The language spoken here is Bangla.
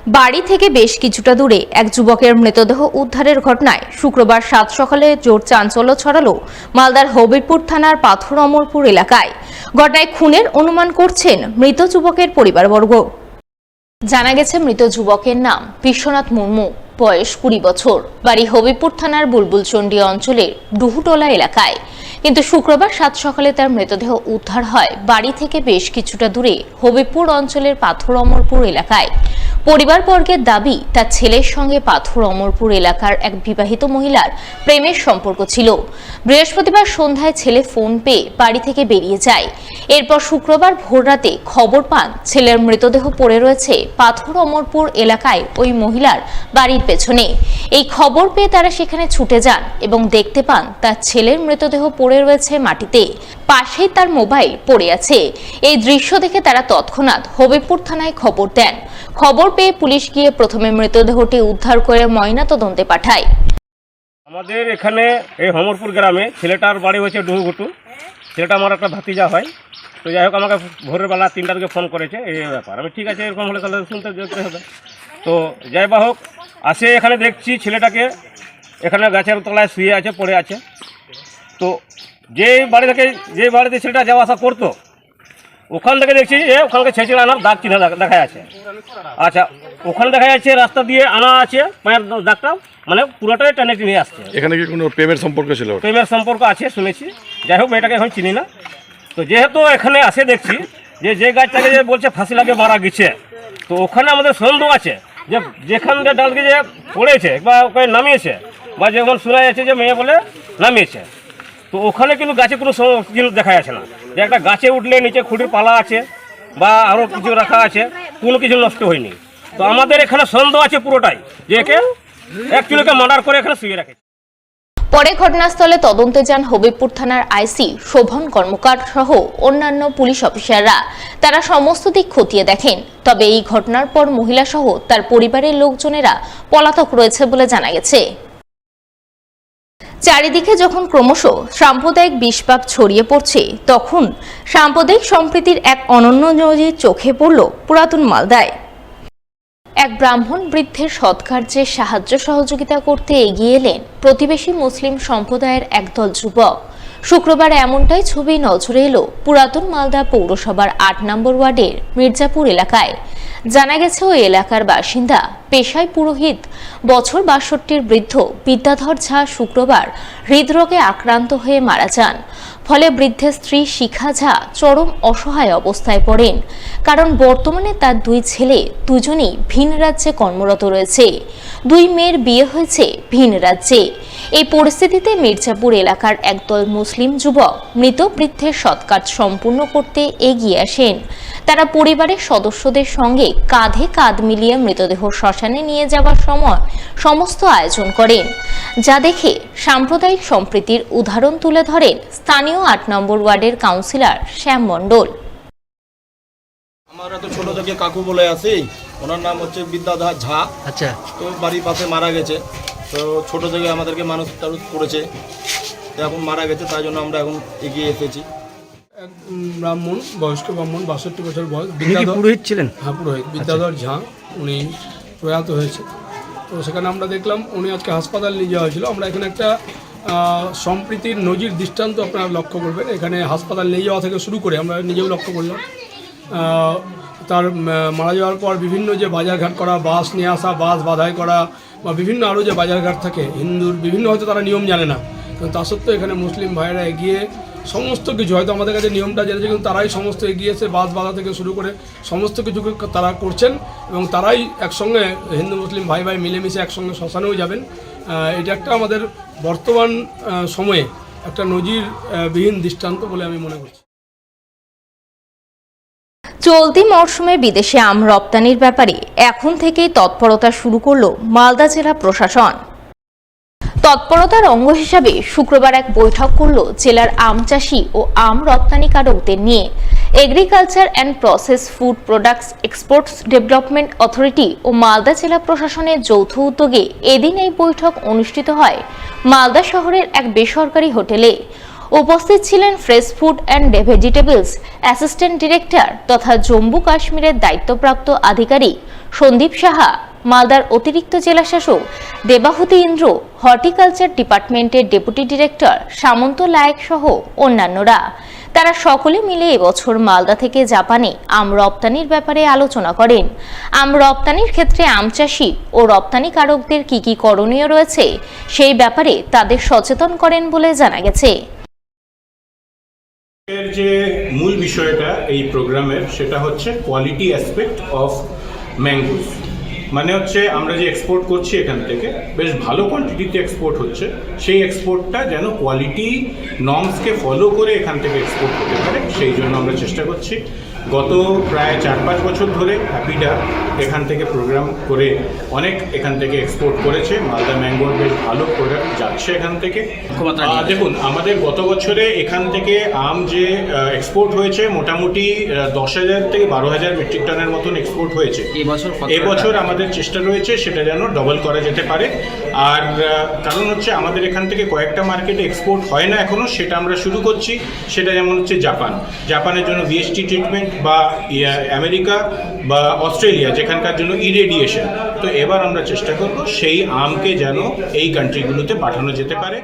বাড়ি থেকে বেশ কিছুটা দূরে এক যুবকের মৃতদেহ উদ্ধারের ঘটনায় শুক্রবার সাত সকালে জোর চাঞ্চল্য ছড়ালো মালদার হবিবপুর থানার পাথর অমরপুর এলাকায়। ঘটনায় খুনের অনুমান করছেন মৃত যুবকের পরিবারবর্গ। জানা গেছে, মৃত যুবকের নাম বিশ্বনাথ মুর্মু, বয়স 20 বছর, বাড়ি হবিবপুর থানার বুলবুলচন্ডী অঞ্চলের ডুহুটোলা এলাকায়। কিন্তু শুক্রবার সাত সকালে তার মৃতদেহ উদ্ধার হয় বাড়ি থেকে বেশ কিছুটা দূরে হবিবপুর অঞ্চলের পাথর অমরপুর এলাকায়। পরিবারবর্গের দাবি, তার ছেলের সঙ্গে পাথর অমরপুর এলাকার এক বিবাহিত মহিলার প্রেমের সম্পর্ক ছিল। বৃহস্পতিবার সন্ধ্যায় ছেলে ফোন পেয়ে বাড়ি থেকে বেরিয়ে যায়। এরপর শুক্রবার ভোররাতে খবর পান ছেলের মৃতদেহ পড়ে রয়েছে পাথর অমরপুর এলাকায় ওই মহিলার বাড়ির পেছনে। এই খবর পেয়ে তারা সেখানে ছুটে যান এবং দেখতে পান তার ছেলের মৃতদেহ পড়ে রয়েছে মাটিতে, পাশেই তার মোবাইল পড়ে আছে। এই দৃশ্য দেখে তারা তৎক্ষণাৎ হবিবপুর থানায় খবর দেন। খবর পেয়ে পুলিশ গিয়ে প্রথমে মৃতদেহটি উদ্ধার করে ময়নাতদন্তে পাঠায়। আমাদের এখানে এই হমরপুর গ্রামে ছেলেটার বাড়ি হচ্ছে ডুহুঘুটু। ছেলেটা আমার একটা ভাতিজা হয়। তো যাই হোক, আমাকে ভোরের বেলা 3টার দিকে ফোন করেছে এই ব্যাপার। আমি ঠিক আছে, এরকম হলে তাহলে শুনতে যেতে হবে। তো যাই বা হোক, আসে এখানে দেখছি ছেলেটাকে এখানে গাছের তলায় শুয়ে আছে, পড়ে আছে। তো যে বাড়িতে ছেলেটা যাওয়া আসা করতো, ওখান থেকে দেখছি যে ওখানকে ছেঁচড়ে আনার দাগ চিহ্ন দেখা যাচ্ছে। আচ্ছা, ওখানে দেখা যাচ্ছে রাস্তা দিয়ে আনা আছে পায়ের দাগটা, মানে পুরোটাই টেনে নিয়ে আসছে। এখানে কি কোনো প্রেমের সম্পর্ক ছিল? প্রেমের সম্পর্ক আছে শুনেছি। যাই হোক, মেয়েটাকে এখন চিনি না। তো যেহেতু এখানে আসে দেখছি যে গাছটাকে যে বলছে ফাঁসি লাগে মারা গেছে, তো ওখানে আমাদের সন্দেহ আছে যে যেখান দিয়ে ডালকে যে পড়েছে বা ওকে নামিয়েছে, বা যেমন শোনা যাচ্ছে যে মেয়ে বলে নামিয়েছে, তো ওখানে কিন্তু গাছে কোনো জিনিস দেখা যাচ্ছে না। যে একটা গাছে উঠলে নিচে খুঁটির পালা আছে বা আরও কিছু রাখা আছে, কোনো কিছু নষ্ট হয়নি। তো আমাদের এখানে সন্দেহ আছে পুরোটাই যে একে অ্যাকচুয়ালি মার্ডার করে এখানে শুয়ে রাখে। পরে ঘটনাস্থলে তদন্তে যান হবিবপুর থানার আইসি শোভন কর্মকার সহ অন্যান্য পুলিশ অফিসাররা। তারা সমস্ত দিক খতিয়ে দেখেন। তবে এই ঘটনার পর মহিলা সহ তার পরিবারের লোকজনেরা পলাতক রয়েছে বলে জানা গেছে। চারিদিকে যখন ক্রমশ সাম্প্রদায়িক বিষপাপ ছড়িয়ে পড়ছে, তখন সাম্প্রদায়িক সম্প্রীতির এক অনন্য নজির চোখে পড়ল পুরাতন মালদায়। এক ব্রাহ্মণ বৃদ্ধের সৎকার্যে সাহায্য সহযোগিতা করতে এগিয়ে এলেন প্রতিবেশী মুসলিম সম্প্রদায়ের একদল যুবক। শুক্রবার এমনটাই ছবি নজরে এলো পুরাতন মালদা পৌরসভার 8 নম্বর ওয়ার্ডের মির্জাপুর এলাকায়। জানা গেছে, ওই এলাকার বাসিন্দা পেশায় পুরোহিত বছর 62 বৃদ্ধ বিদ্যাধর ঝা শুক্রবার হৃদরোগে আক্রান্ত হয়ে মারা যান। ফলে বৃদ্ধের স্ত্রী শিখা ঝা চরম অসহায় অবস্থায় পড়েন, কারণ বর্তমানে তার 2 ছেলে দুজনেই ভিন রাজ্যে কর্মরত রয়েছে। 2 মেয়ের বিয়ে হয়েছে ভিন রাজ্যে। এই পরিস্থিতিতে মির্জাপুর এলাকার একদল মুসলিম যুবক মৃত বৃদ্ধের সৎকাজ সম্পূর্ণ করতে এগিয়ে আসেন। তারা পরিবারের সদস্যদের সঙ্গে কাঁধে কাঁধ মিলিয়ে মৃতদেহ শ্মশানে নিয়ে যাওয়ার সময় সমস্ত আয়োজন করেন, যা দেখে সাম্প্রদায়িক সম্প্রীতির উদাহরণ তুলে ধরেন স্থানীয় 8 নম্বর ওয়ার্ডের কাউন্সিলর শ্যাম মণ্ডল। আমরা তো ছোট থেকে কাকু বলে আছি, ওনার নাম হচ্ছে বিদ্যাধর ঝা। আচ্ছা, তো বাড়ির পাশে মারা গেছে। তো ছোট থেকে আমাদেরকে মানুষ টানুষ করেছে, তো এখন মারা গেছে, তাই জন্য আমরা এখন এগিয়ে এসেছি। এক ব্রাহ্মণ, বয়স্ক ব্রাহ্মণ, 62 বছর বয়স, পুরোহিত ছিলেন। হ্যাঁ, পুরোহিত বিদ্যাধর ঝা, উনি প্রয়াত হয়েছে। তো সেখানে আমরা দেখলাম উনি আজকে হাসপাতাল নিয়ে যাওয়া হয়েছিল। আমরা এখানে একটা সম্প্রীতির নজির দৃষ্টান্ত আপনারা লক্ষ্য করবেন। এখানে হাসপাতাল নিয়ে যাওয়া থেকে শুরু করে আমরা নিজেও লক্ষ্য করলাম, তার মারা যাওয়ার পর বিভিন্ন যে বাজারঘাট করা, বাস নিয়ে আসা, বাস বাধাই করা, বা বিভিন্ন আরও যে বাজারঘাট থাকে হিন্দুর বিভিন্ন, হয়তো তারা নিয়ম জানে না, কিন্তু তা সত্ত্বেও এখানে মুসলিম ভাইয়েরা এগিয়ে সমস্ত কিছু, হয়তো আমাদের কাছে নিয়মটা জেনেছে কিন্তু তারাই সমস্ত এগিয়েছে, বাস বাধা থেকে শুরু করে সমস্ত কিছু তারা করছেন, এবং তারাই একসঙ্গে হিন্দু মুসলিম ভাই ভাই মিলেমিশে একসঙ্গে শ্মশানেও যাবেন। এটা একটা আমাদের বর্তমান সময়ে একটা নজিরবিহীন দৃষ্টান্ত বলে আমি মনে করছি। চলতি মরশুমে বিদেশে আম রপ্তানির ব্যাপারে এখন থেকেই তৎপরতা শুরু করল মালদা জেলা প্রশাসন। তৎপরতার অঙ্গ হিসাবে শুক্রবার এক বৈঠক করল জেলার আম চাষি ও আম রপ্তানিকারকদের নিয়ে। Agriculture and process food products exports development authority ও মালদা জেলা প্রশাসনের যৌথ উদ্যোগে এদিন এই বৈঠক অনুষ্ঠিত হয় মালদা শহরের এক বেসরকারি হোটেলে। উপস্থিত ছিলেন fresh food and vegetables assistant director তথা জম্মু কাশ্মীরের দায়িত্বপ্রাপ্ত আধিকারিক সন্দীপ সাহা, মালদার অতিরিক্ত জেলাশাসক দেবাহুতি ইন্দ্র, হর্টিকালচার ডিপার্টমেন্টের ডেপুটি ডিরেক্টর সামন্ত লায়েক সহ অন্যান্যরা। তারা সকলে মিলে এবছর মালদা থেকে জাপানে আম রপ্তানির ব্যাপারে আলোচনা করেন। আম রপ্তানির ক্ষেত্রে আম চাষি ও রপ্তানিকারকদের কি করণীয় রয়েছে সেই ব্যাপারে তাদের সচেতন করেন বলে জানা গেছে। এর যে মূল বিষয়টা এই প্রোগ্রামের সেটা হচ্ছে কোয়ালিটি অ্যাসপেক্ট অফ ম্যাঙ্গোস। মানে হচ্ছে আমরা যে এক্সপোর্ট করছি এখান থেকে বেশ ভালো কোয়ান্টিটিতে এক্সপোর্ট হচ্ছে, সেই এক্সপোর্টটা যেন কোয়ালিটি নর্মসকে ফলো করে এখান থেকে এক্সপোর্ট হতে পারে, সেই জন্য আমরা চেষ্টা করছি। গত প্রায় 4-5 বছর ধরে হ্যাপিডা এখান থেকে প্রোগ্রাম করে অনেক এখান থেকে এক্সপোর্ট করেছে। মালদা ম্যাঙ্গোর বেশ ভালো প্রোডাক্ট যাচ্ছে এখান থেকে। দেখুন, আমাদের গত বছরে এখান থেকে আম যে এক্সপোর্ট হয়েছে মোটামুটি 10,000 থেকে 12,000 মেট্রিক টনের মতন এক্সপোর্ট হয়েছে। এবছর আমাদের চেষ্টা রয়েছে সেটা যেন ডবল করা যেতে পারে। আর কারণ হচ্ছে আমাদের এখান থেকে কয়েকটা মার্কেটে এক্সপোর্ট হয় না এখনও, সেটা আমরা শুরু করছি। সেটা যেমন হচ্ছে জাপানের জন্য ভিএসটি ট্রিটমেন্ট, বা আমেরিকা বা অস্ট্রেলিয়া যেখানকার জন্য ইরেডিয়েশন। তো এবার আমরা চেষ্টা করব সেই আমকে যেন এই কান্ট্রিগুলোতে পাঠানো যেতে পারে।